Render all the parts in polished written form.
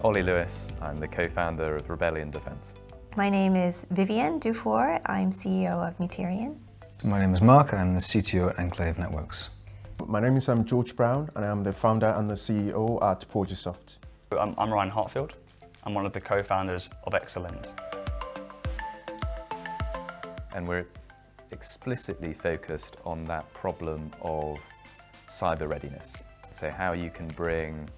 Ollie Lewis. I'm the co-founder of Rebellion Defence. My name is Vivienne Dufour. I'm CEO of Materion. My name is Mark and I'm the CTO at Enclave Networks. My name is George Brown and I'm the founder and the CEO at Porgisoft. I'm Ryan Hartfield. I'm one of the co-founders of Excellence. And we're explicitly focused on that problem of cyber readiness. So how you can bring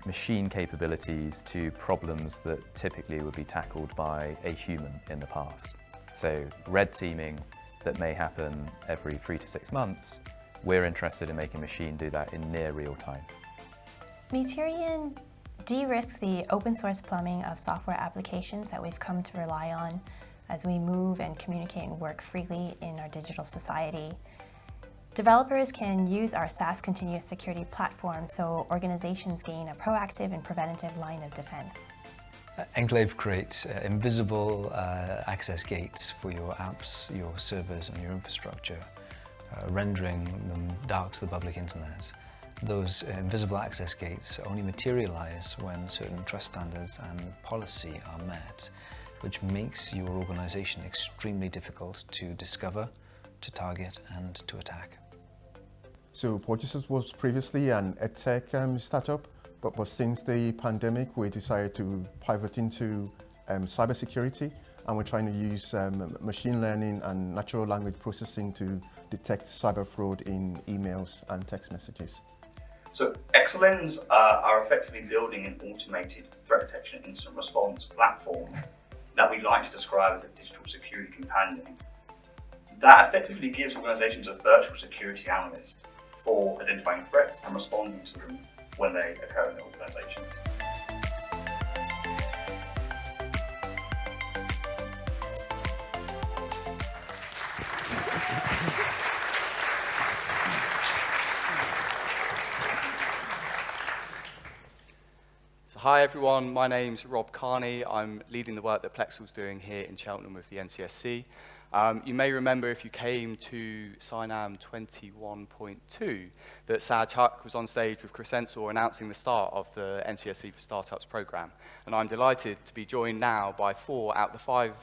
machine capabilities to problems that typically would be tackled by a human in the past. So red teaming that may happen every 3 to 6 months, we're interested in making a machine do that in near real time. Materion de-risks the open source plumbing of software applications that we've come to rely on as we move and communicate and work freely in our digital society. Developers can use our SaaS continuous security platform so organizations gain a proactive and preventative line of defense. Enclave creates invisible access gates for your apps, your servers and your infrastructure, rendering them dark to the public internet. Those invisible access gates only materialize when certain trust standards and policy are met, which makes your organization extremely difficult to discover, to target and to attack. So Porgisoft was previously an edtech startup, but since the pandemic we decided to pivot into cybersecurity, and we're trying to use machine learning and natural language processing to detect cyber fraud in emails and text messages. So Excellence are effectively building an automated threat detection and incident response platform that we like to describe as a digital security companion. That effectively gives organizations a virtual security analyst for identifying threats and responding to them when they occur in their organizations. Hi everyone, my name's Rob Carney. I'm leading the work that Plexal's doing here in Cheltenham with the NCSC. You may remember if you came to Cynam 21.2 that Saj Huck was on stage with Chris Ensor announcing the start of the NCSC for Startups program. And I'm delighted to be joined now by 4 out of the 5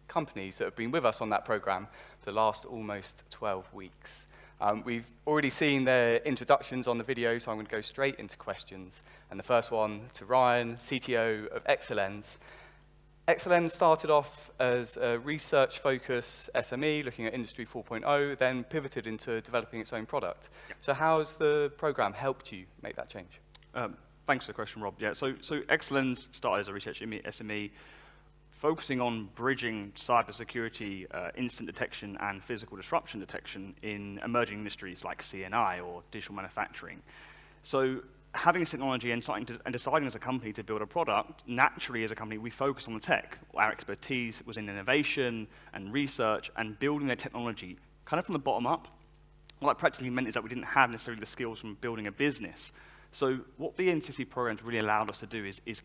companies that have been with us on that program for the last almost 12 weeks. We've already seen their introductions on the video, so I'm going to go straight into questions. And the first one to Ryan, CTO of Excellence. Excellence started off as a research-focused SME, looking at Industry 4.0, then pivoted into developing its own product. Yeah. So how has the program helped you make that change? Thanks for the question, Rob. Yeah, so Excellence started as a research SME, focusing on bridging cybersecurity, instant detection and physical disruption detection in emerging industries like CNI or digital manufacturing. So having this technology and deciding as a company to build a product, naturally as a company we focus on the tech. Our expertise was in innovation and research and building their technology kind of from the bottom up. What that practically meant is that we didn't have necessarily the skills from building a business. So what the NCSC programs really allowed us to do is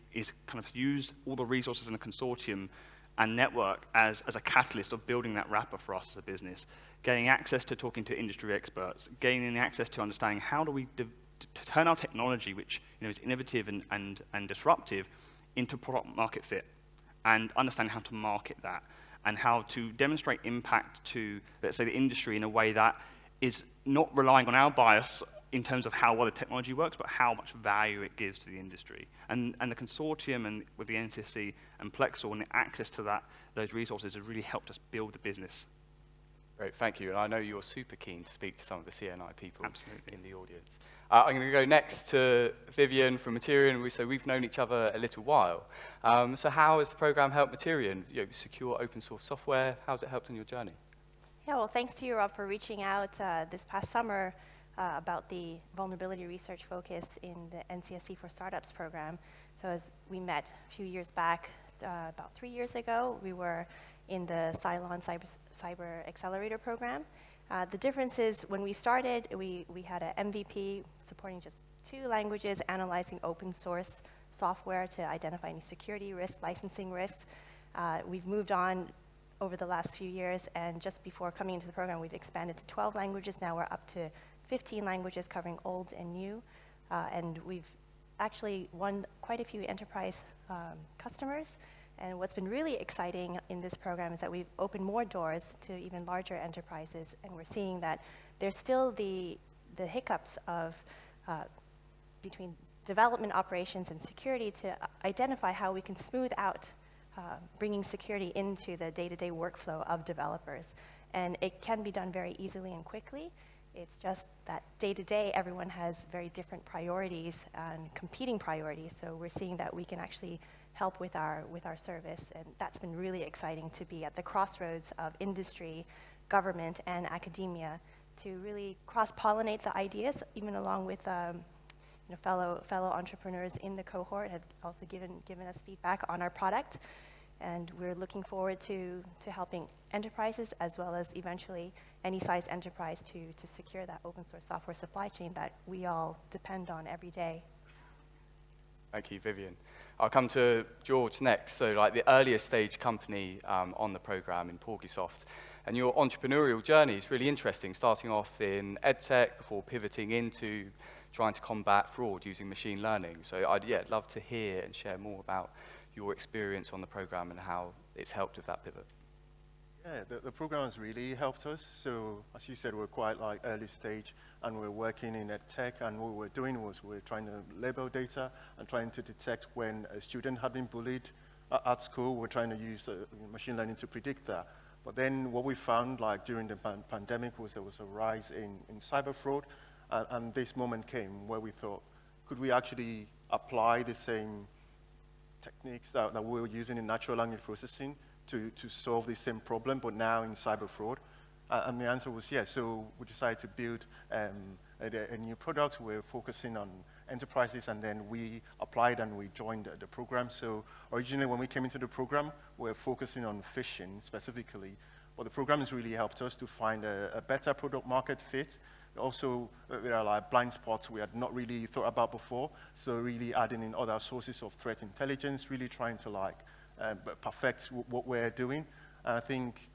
kind of use all the resources in the consortium and network as a catalyst of building that wrapper for us as a business, gaining access to talking to industry experts, gaining access to understanding how do we to turn our technology, which is innovative and disruptive, into product market fit, and understand how to market that, and how to demonstrate impact to, let's say, the industry in a way that is not relying on our bias in terms of how well the technology works, but how much value it gives to the industry. And the consortium and with the NCSC and Plexal and the access to those resources has really helped us build the business. Great, thank you. And I know you're super keen to speak to some of the CNI people Absolutely. in the audience. I'm going to go next to Vivienne from Materion. So we've known each other a little while. So how has the program helped Materion secure open source software? How's it helped on your journey? Yeah, well, thanks to you, Rob, for reaching out this past summer about the vulnerability research focus in the NCSC for Startups program. So as we met a few years back, about 3 years ago, we were in the Cylon Cyber Accelerator program. The difference is when we started, we had an MVP supporting just 2 languages, analyzing open source software to identify any security risks, licensing risks. We've moved on over the last few years, and just before coming into the program, we've expanded to 12 languages. Now we're up to 15 languages covering old and new, and we've actually won quite a few enterprise customers. And what's been really exciting in this program is that we've opened more doors to even larger enterprises, and we're seeing that there's still the hiccups of between development operations and security to identify how we can smooth out bringing security into the day-to-day workflow of developers. And it can be done very easily and quickly. It's just that day-to-day, everyone has very different priorities and competing priorities. So we're seeing that we can actually help with our service, and that's been really exciting to be at the crossroads of industry, government, and academia to really cross-pollinate the ideas, even along with fellow entrepreneurs in the cohort have also given us feedback on our product, and we're looking forward to helping enterprises as well as eventually any size enterprise to secure that open source software supply chain that we all depend on every day. Thank you, Vivian. I'll come to George next. So like the earliest stage company on the program in Porgisoft. And your entrepreneurial journey is really interesting, starting off in EdTech before pivoting into trying to combat fraud using machine learning. So I'd love to hear and share more about your experience on the program and how it's helped with that pivot. Yeah, the program has really helped us. So as you said, we're quite like early stage, and we're working in EdTech, and what we're doing was we're trying to label data and trying to detect when a student had been bullied at school. We're trying to use machine learning to predict that. But then what we found like during the pandemic was there was a rise in cyber fraud, and this moment came where we thought, could we actually apply the same techniques that we were using in natural language processing to solve the same problem, but now in cyber fraud? And the answer was yes. So we decided to build a new product. We're focusing on enterprises, and then we applied and we joined the program. So originally when we came into the program, we were focusing on phishing specifically, but the program has really helped us to find a better product market fit. Also, there are like blind spots we had not really thought about before, so really adding in other sources of threat intelligence, really trying to like perfect what we're doing. And I think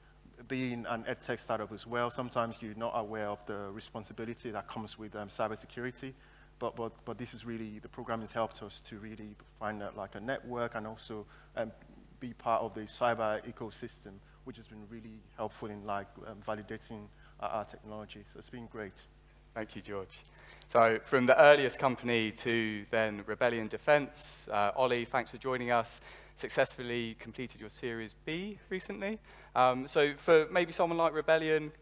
being an EdTech startup as well, sometimes you're not aware of the responsibility that comes with cybersecurity, but this is really, the program has helped us to really find like a network and also be part of the cyber ecosystem, which has been really helpful in like validating our technology. So it's been great. Thank you, George. So from the earliest company to then Rebellion Defense, Ollie, thanks for joining us. Successfully completed your Series B recently. So for maybe someone like Rebellion,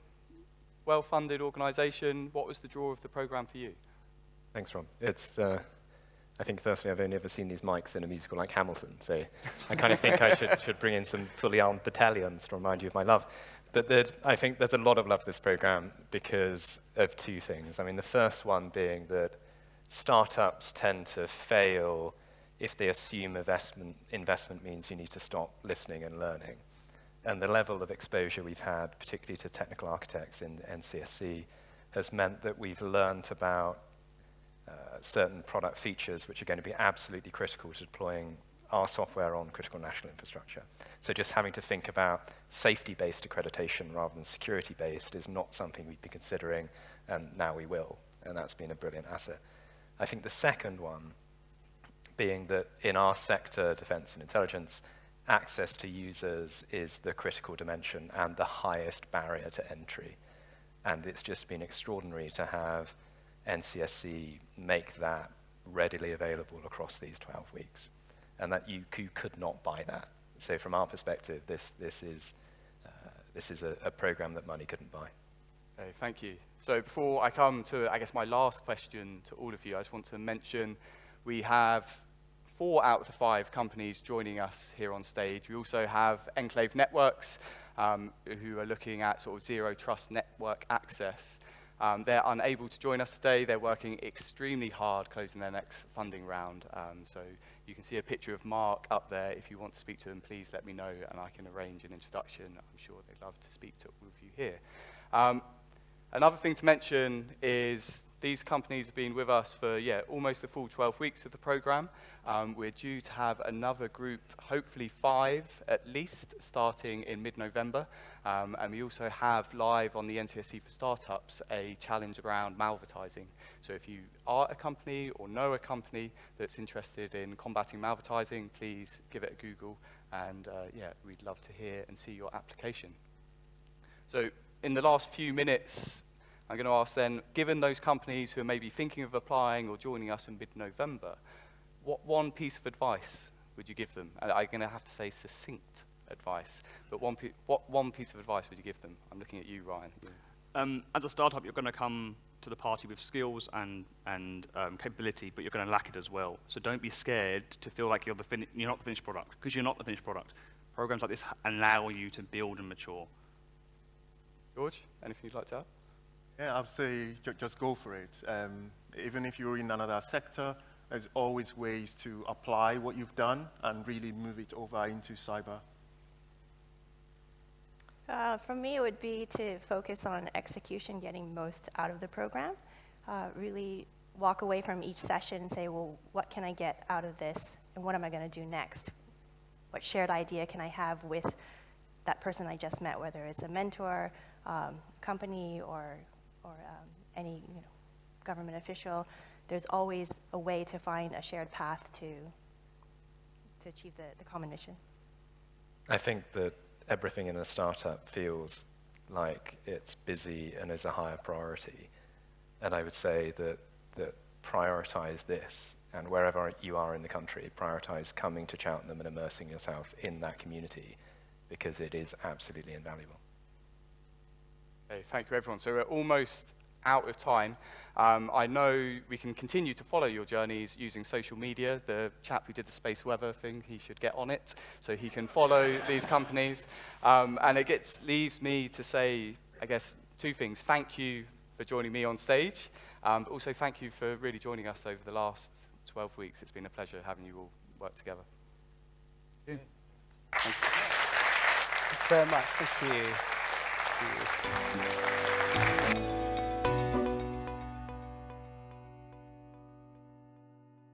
well-funded organization, what was the draw of the program for you? Thanks, Rob. It's, I think firstly, I've only ever seen these mics in a musical like Hamilton, so I kind of think I should bring in some fully armed battalions to remind you of my love. But I think there's a lot of love for this program because of two things. I mean, the first one being that startups tend to fail if they assume investment means you need to stop listening and learning. And the level of exposure we've had, particularly to technical architects in NCSC, has meant that we've learned about certain product features which are going to be absolutely critical to deploying our software on critical national infrastructure. So just having to think about safety-based accreditation rather than security-based is not something we'd be considering, and now we will, and that's been a brilliant asset. I think the second one being that in our sector, defense and intelligence, access to users is the critical dimension and the highest barrier to entry. And it's just been extraordinary to have NCSC make that readily available across these 12 weeks. And that you could not buy that. So from our perspective, this is a program that money couldn't buy. Okay, thank you. So before I come to, I guess, my last question to all of you, I just want to mention we have 4 out of the 5 companies joining us here on stage. We also have Enclave Networks, who are looking at sort of zero trust network access. They're unable to join us today. They're working extremely hard closing their next funding round. So you can see a picture of Mark up there. If you want to speak to them, please let me know and I can arrange an introduction. I'm sure they'd love to speak to all of you here. Another thing to mention is These companies have been with us for, almost the full 12 weeks of the program. We're due to have another group, hopefully 5 at least, starting in mid-November. And we also have live on the NCSC for Startups a challenge around malvertising. So if you are a company or know a company that's interested in combating malvertising, please give it a Google. And we'd love to hear and see your application. So in the last few minutes, I'm going to ask then, given those companies who are maybe thinking of applying or joining us in mid-November, what one piece of advice would you give them? And I'm going to have to say succinct advice, but what one piece of advice would you give them? I'm looking at you, Ryan. As a startup, you're going to come to the party with skills and capability, but you're going to lack it as well. So don't be scared to feel like you're not the finished product, because you're not the finished product. Programs like this allow you to build and mature. George, anything you'd like to add? Yeah, I'd say just go for it. Even if you're in another sector, there's always ways to apply what you've done and really move it over into cyber. For me, it would be to focus on execution, getting most out of the program. Really walk away from each session and say, well, what can I get out of this, and what am I going to do next? What shared idea can I have with that person I just met, whether it's a mentor, company, or any government official? There's always a way to find a shared path to achieve the common mission. I think that everything in a startup feels like it's busy and is a higher priority. And I would say that prioritize this, and wherever you are in the country, prioritize coming to Cheltenham and immersing yourself in that community, because it is absolutely invaluable. Okay, thank you, everyone. So we're almost out of time. I know we can continue to follow your journeys using social media. The chap who did the space weather thing, he should get on it so he can follow these companies. And it leaves me to say, I guess, 2 things. Thank you for joining me on stage, but also thank you for really joining us over the last 12 weeks. It's been a pleasure having you all work together. Thank you very much. Thank you.